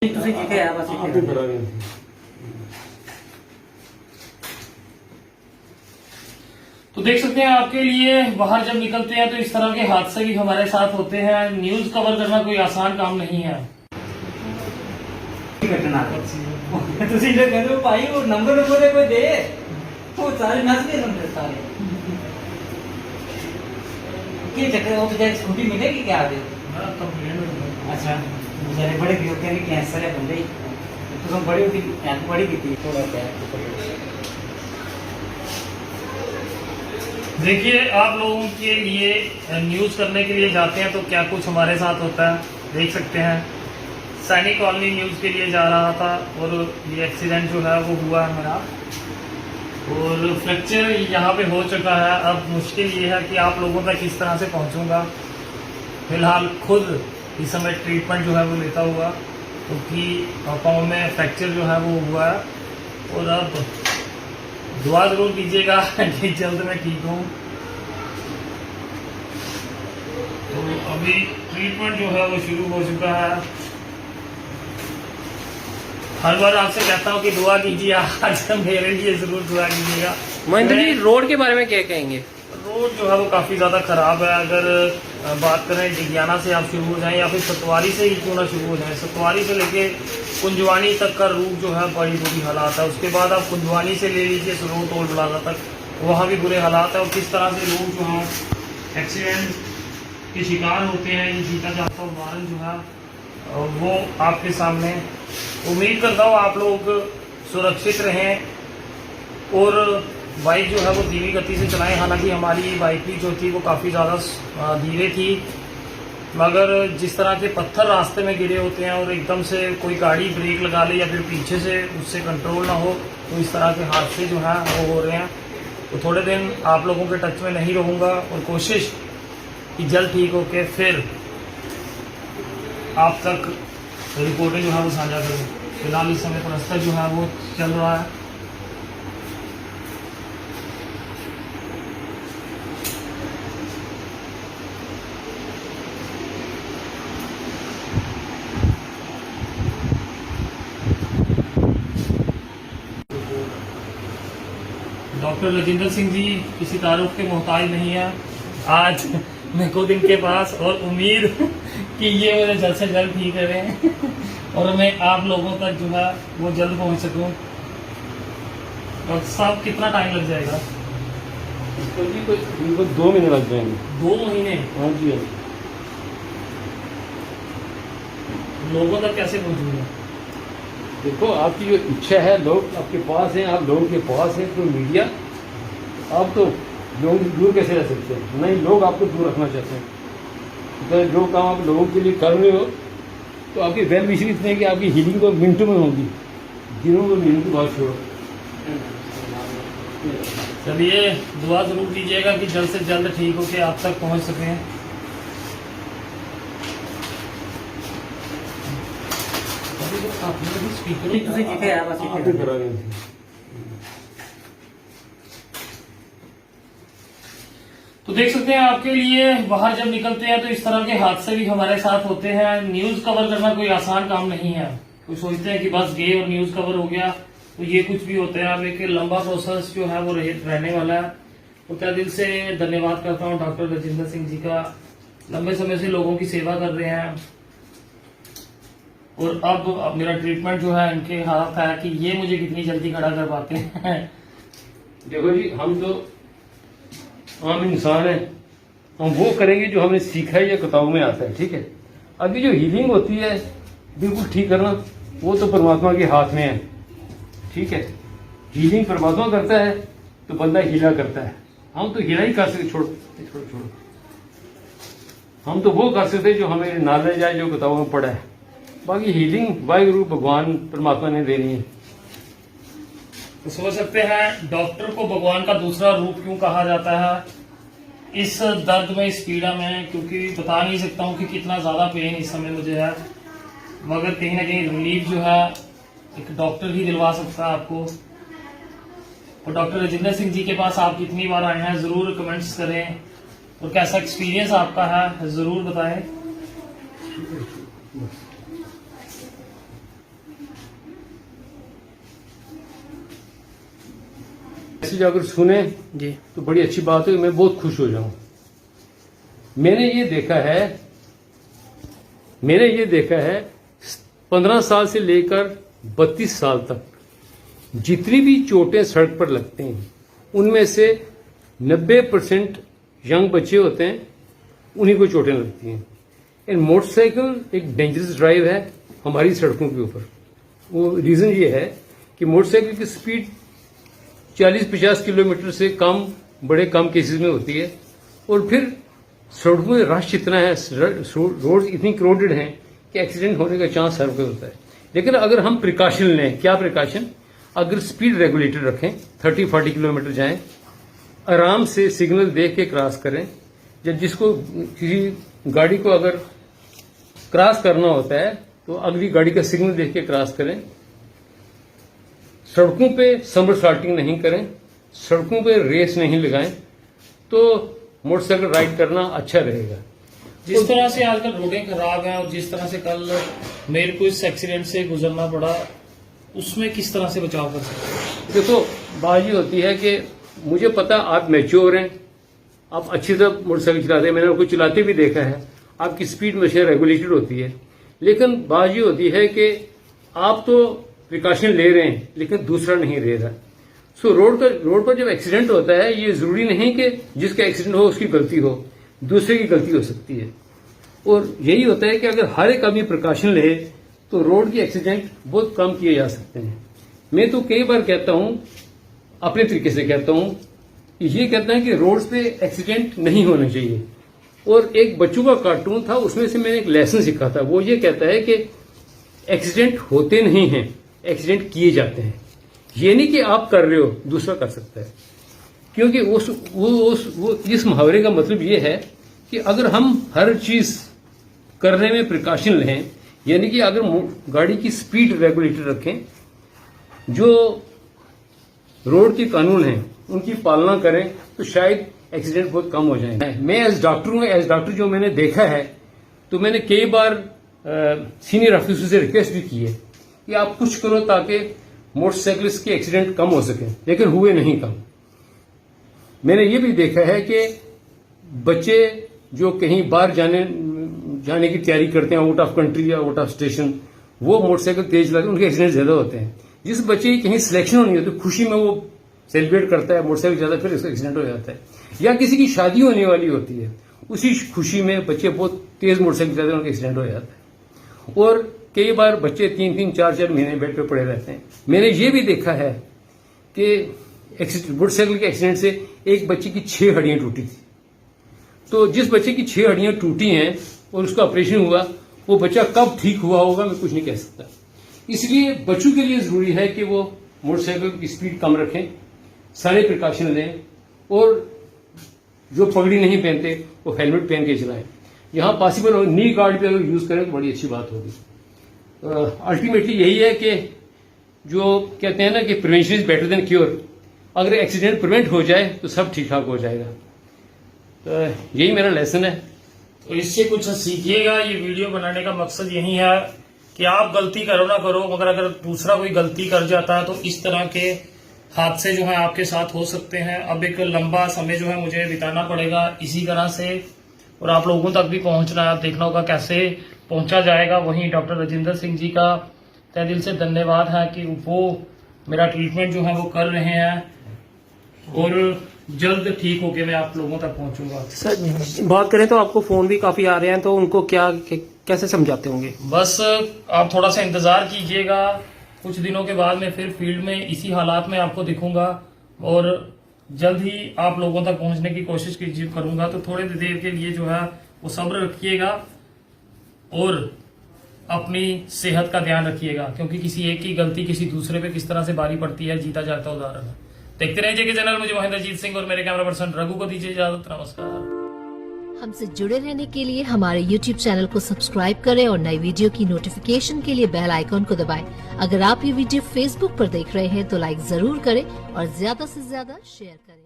ਤੁਸੀਂ ਕੀ ਕਿਹਾ ਬਸ आप ही करा रहे हैं। तो देख सकते हैं आपके लिए बाहर जब निकलते हैं तो इस तरह के हादसे भी हमारे साथ होते हैं। न्यूज कवर करना कोई आसान काम नहीं है। घटना ਤੁਸੀਂ जो कहते हो भाई वो नंबर कोई दे वो सारे नस गए नंबर सारे की चक्कर वो बेचारे स्कूटी मिलेगी क्या आगे अच्छा बेचारे बड़े भी होते हैं कैंसर है बंदे तो तुम बड़ी होती बड़ी की थी थोड़ा क्या देखिए आप लोगों के लिए न्यूज करने के लिए जाते हैं तो क्या कुछ हमारे साथ होता है। देख सकते हैं सैनिक कॉलोनी न्यूज के लिए जा रहा था और ये एक्सीडेंट जो है वो हुआ है मेरा और फ्रैक्चर यहाँ पे हो चुका है। अब मुश्किल ये है कि आप लोगों तक किस तरह से पहुँचूँगा। फिलहाल खुद इस समय ट्रीटमेंट जो है वो लेता हुआ क्योंकि पाँव में फ्रैक्चर जो है वो हुआ है और अब दुआ जरूर कीजिएगा कि जल्द मैं ठीक हूँ। तो अभी ट्रीटमेंट जो है वो शुरू हो चुका है। हर बार आपसे कहता हूँ कि दुआ कीजिए, आज मेरे लिए जरूर दुआ कीजिएगा। महेंद्र जी रोड के बारे में क्या कहेंगे? रोड जो है वो काफ़ी ज़्यादा ख़राब है। अगर बात करें जिज्ञाना से आप शुरू हो जाएं या फिर सतवारी से ही क्यों ना शुरू हो जाएं, सतवारी से लेके कुंजवानी तक का रूट जो है बड़ी बुरी हालात है। उसके बाद आप कुंजवानी से ले लीजिए सरोर टोल प्लाजा तक, वहाँ भी बुरे हालात है। और किस तरह से लोग जो है एक्सीडेंट के शिकार होते हैं, ये जीता जाता उदाहरण जो है वो आपके सामने। उम्मीद करता हूँ आप लोग सुरक्षित रहें और बाइक जो है वो धीमी गति से चलाएं। हालांकि हमारी बाइक भी जो थी वो काफ़ी ज़्यादा धीरे थी, मगर जिस तरह के पत्थर रास्ते में गिरे होते हैं और एकदम से कोई गाड़ी ब्रेक लगा ले या फिर पीछे से उससे कंट्रोल ना हो तो इस तरह के हादसे जो हैं वो हो रहे हैं। तो थोड़े दिन आप लोगों के टच में नहीं रहूँगा और कोशिश कि जल्द ठीक होके फिर आप तक रिपोर्टें जो है वो साझा करूँ। फिलहाल इस समय प्लस्तर जो है वो चल रहा है। डॉक्टर राजेंद्र सिंह जी किसी तारुफ के मोहताज नहीं है। आज मैं खुद इनके पास और उम्मीद कि ये मुझे जल्द से जल्द ठीक करें और मैं आप लोगों तक जो है वो जल्द पहुंच सकूं। डॉक्टर साहब कितना टाइम लग जाएगा? इसको जी इनको 2 महीने लग जाएंगे। 2 महीने? हाँ जी हाँ। लोगों तक कैसे पहुंचूंगा? देखो आपकी जो इच्छा है, लोग आपके पास हैं, आप लोगों के पास हैं, तो मीडिया आप तो लोगों से दूर कैसे रह सकते हैं? नहीं, लोग आपको दूर रखना चाहते हैं। तो जो काम आप लोगों के लिए कर रहे हो तो आपकी वेल विशिंग इतने कि आपकी हीलिंग तो मिनटों में होगी, दिनों में महीनों की बात छोड़ो। चलिए दुआ जरूर कीजिएगा कि जल्द से जल्द ठीक होकर आप तक पहुंच सकें। ਤੁਸੀਂ ਕੀ ਕਿਹਾ ਬਸ आप ही करा रहे हैं। तो देख सकते हैं आपके लिए बाहर जब निकलते हैं तो इस तरह के हादसे भी हमारे साथ होते हैं। न्यूज कवर करना कोई आसान काम नहीं है। कोई सोचते हैं कि बस गए और न्यूज कवर हो गया, तो ये कुछ भी होता है। अब एक लंबा प्रोसेस जो है वो रहने वाला है। तो क्या दिल से धन्यवाद करता हूँ डॉक्टर राजेंद्र सिंह जी का। लंबे समय से लोगों की सेवा कर रहे हैं और अब मेरा ट्रीटमेंट जो है इनके हाथ है कि ये मुझे कितनी जल्दी खड़ा कर पाते हैं। देखो जी, हम तो आम इंसान हैं, हम वो करेंगे जो हमने सीखा है या किताबों में आता है। ठीक है, अभी जो हीलिंग होती है बिल्कुल ठीक करना वो तो परमात्मा के हाथ में है। ठीक है, हीलिंग परमात्मा करता है तो बंदा हीला करता है। हम तो हीला ही कर सकते। छोड़ो, हम तो वो कर सकते जो हमें नॉलेज है, जो किताबों में पढ़ा है। बाकी हीलिंग वाहिगुरु भगवान परमात्मा ने देनी है। तो समझ सकते हैं डॉक्टर को भगवान का दूसरा रूप क्यों कहा जाता है इस दर्द में, इस पीड़ा में। क्योंकि बता नहीं सकता हूँ कि कितना ज्यादा पेन इस समय मुझे है, मगर कहीं ना कहीं रिलीफ जो है एक डॉक्टर ही दिलवा सकता है आपको। और डॉक्टर राजेंद्र सिंह जी के पास आप कितनी बार आए हैं जरूर कमेंट्स करें और कैसा एक्सपीरियंस आपका है जरूर बताएं। मैसेज अगर सुने जी। तो बड़ी अच्छी बात है, मैं बहुत खुश हो जाऊं। मैंने ये देखा है 15 साल से लेकर 32 साल तक जितनी भी चोटें सड़क पर लगते हैं उनमें से 90% यंग बच्चे होते हैं, उन्हीं को चोटें लगती हैं। एंड मोटरसाइकिल एक डेंजरस ड्राइव है हमारी सड़कों के ऊपर। वो रीजन ये है कि मोटरसाइकिल की स्पीड 40-50 किलोमीटर से कम बड़े कम केसेस में होती है, और फिर सड़कों में रश इतना है, रोड इतनी क्राउडेड हैं कि एक्सीडेंट होने का चांस हर कोई होता है। लेकिन अगर हम प्रिकॉशन लें, क्या प्रिकॉशन? अगर स्पीड रेगुलेटर रखें, 30-40 किलोमीटर जाएं, आराम से सिग्नल देख के क्रॉस करें। जब जिसको किसी गाड़ी को अगर क्रॉस करना होता है तो अगली गाड़ी का सिग्नल देख के क्रॉस करें। सड़कों पे समरसॉल्टिंग नहीं करें, सड़कों पे रेस नहीं लगाएं, तो मोटरसाइकिल राइड करना अच्छा रहेगा। जिस तरह से आजकल रोडें खराब हैं और जिस तरह से कल मेरे को इस एक्सीडेंट से गुजरना पड़ा, उसमें किस तरह से बचाव कर सकते हैं? देखो, बात ये होती है कि मुझे पता आप मैच्योर हैं, आप अच्छी तरह मोटरसाइकिल चलाते हैं, मैंने आपको चलाते भी देखा है, आपकी स्पीड हमेशा रेगुलेटेड होती है। लेकिन बात ये होती है कि आप तो प्रिकॉशन ले रहे हैं लेकिन दूसरा नहीं ले रहा। सो रोड पर जब एक्सीडेंट होता है, ये जरूरी नहीं कि जिसका एक्सीडेंट हो उसकी गलती हो, दूसरे की गलती हो सकती है। और यही होता है कि अगर हर एक आदमी प्रिकॉशन ले तो रोड के एक्सीडेंट बहुत कम किए जा सकते हैं। मैं तो कई बार कहता हूं, अपने तरीके से कहता हूं, कि ये कहता है कि रोड्स पे एक्सीडेंट नहीं होना चाहिए। और एक बच्चों का कार्टून था, उसमें से मैंने एक लेसन सीखा था। वो ये कहता है कि एक्सीडेंट होते नहीं हैं, एक्सीडेंट किए जाते हैं। ये नहीं कि आप कर रहे हो दूसरा कर सकता है, क्योंकि वो इस मुहावरे का मतलब ये है कि अगर हम हर चीज करने में प्रिकॉशन लें, यानी कि अगर गाड़ी की स्पीड रेगुलेटर रखें, जो रोड के कानून हैं उनकी पालना करें, तो शायद एक्सीडेंट बहुत कम हो जाएंगे। मैं एज डॉक्टर जो मैंने देखा है, तो मैंने कई बार सीनियर ऑफिसर से रिक्वेस्ट भी की है कि आप कुछ करो ताकि मोटरसाइकिलिस्ट के एक्सीडेंट कम हो सके, लेकिन हुए नहीं कम। मैंने ये भी देखा है कि बच्चे जो कहीं बाहर जाने की तैयारी करते हैं, आउट ऑफ कंट्री या आउट ऑफ स्टेशन, वो मोटरसाइकिल तेज चलाते हैं, उनके एक्सीडेंट ज्यादा होते हैं। जिस बच्चे की कहीं सिलेक्शन होनी होती है, खुशी में वो सेलिब्रेट करता है, मोटरसाइकिल ज्यादा, फिर इसका एक्सीडेंट हो जाता है। या किसी की शादी होने वाली होती है, उसी खुशी में बच्चे बहुत तेज मोटरसाइकिल चलाते हैं, उनका एक्सीडेंट हो जाता है। और कई बार बच्चे 3-3, 4-4 महीने बेड पे पड़े रहते हैं। मैंने ये भी देखा है कि मोटरसाइकिल के एक्सीडेंट से एक बच्चे की 6 हड्डियां टूटी थी। तो जिस बच्चे की 6 हड्डियां टूटी हैं और उसका ऑपरेशन हुआ, वो बच्चा कब ठीक हुआ होगा मैं कुछ नहीं कह सकता। इसलिए बच्चों के लिए जरूरी है कि वो मोटरसाइकिल की स्पीड कम रखें, सारे प्रिकॉशन लें, और जो पगड़ी नहीं पहनते वो हेलमेट पहन के चलाएं। यहाँ पॉसिबल हो नी गार्ड भी अगर यूज करें तो बड़ी अच्छी बात होगी। अल्टीमेटली यही है कि जो कहते हैं ना कि prevention is better than cure, अगर एक्सीडेंट प्रिवेंट हो जाए तो सब ठीक ठाक हो जाएगा। तो यही मेरा लेसन है। तो इससे कुछ सीखिएगा। ये वीडियो बनाने का मकसद यही है कि आप गलती करो ना करो, मगर अगर दूसरा कोई गलती कर जाता है तो इस तरह के हादसे जो है आपके साथ हो सकते हैं। अब एक लंबा समय जो है मुझे बिताना पड़ेगा इसी तरह से, और आप लोगों तक भी पहुंचना है। आप देखना होगा कैसे पहुंचा जाएगा। वहीं डॉक्टर राजेंद्र सिंह जी का तहे दिल से धन्यवाद है कि वो मेरा ट्रीटमेंट जो है वो कर रहे हैं, और जल्द ठीक होके मैं आप लोगों तक पहुंचूंगा। सर बात करें तो आपको फोन भी काफी आ रहे हैं, तो उनको कैसे समझाते होंगे? बस आप थोड़ा सा इंतजार कीजिएगा, कुछ दिनों के बाद मैं फिर फील्ड में इसी हालात में आपको दिखूंगा, और जल्द ही आप लोगों तक पहुंचने की कोशिश करूंगा। तो थोड़ी देर के लिए जो है वो सब्र रखिएगा और अपनी सेहत का ध्यान रखिएगा, क्योंकि किसी एक की गलती किसी दूसरे पे किस तरह से बारी पड़ती है, जीता जाता उदाहरण है। देखते रहिए जेके चैनल। मुझे महेंद्रजीत सिंह और मेरे कैमरा पर्सन रघु को दीजिए इजाजत। नमस्कार। हमसे जुड़े रहने के लिए हमारे YouTube चैनल को सब्सक्राइब करें और नई वीडियो की नोटिफिकेशन के लिए बेल आइकॉन को दबाएं। अगर आप ये वीडियो Facebook पर देख रहे हैं तो लाइक जरूर करें और ज्यादा से ज्यादा शेयर करें।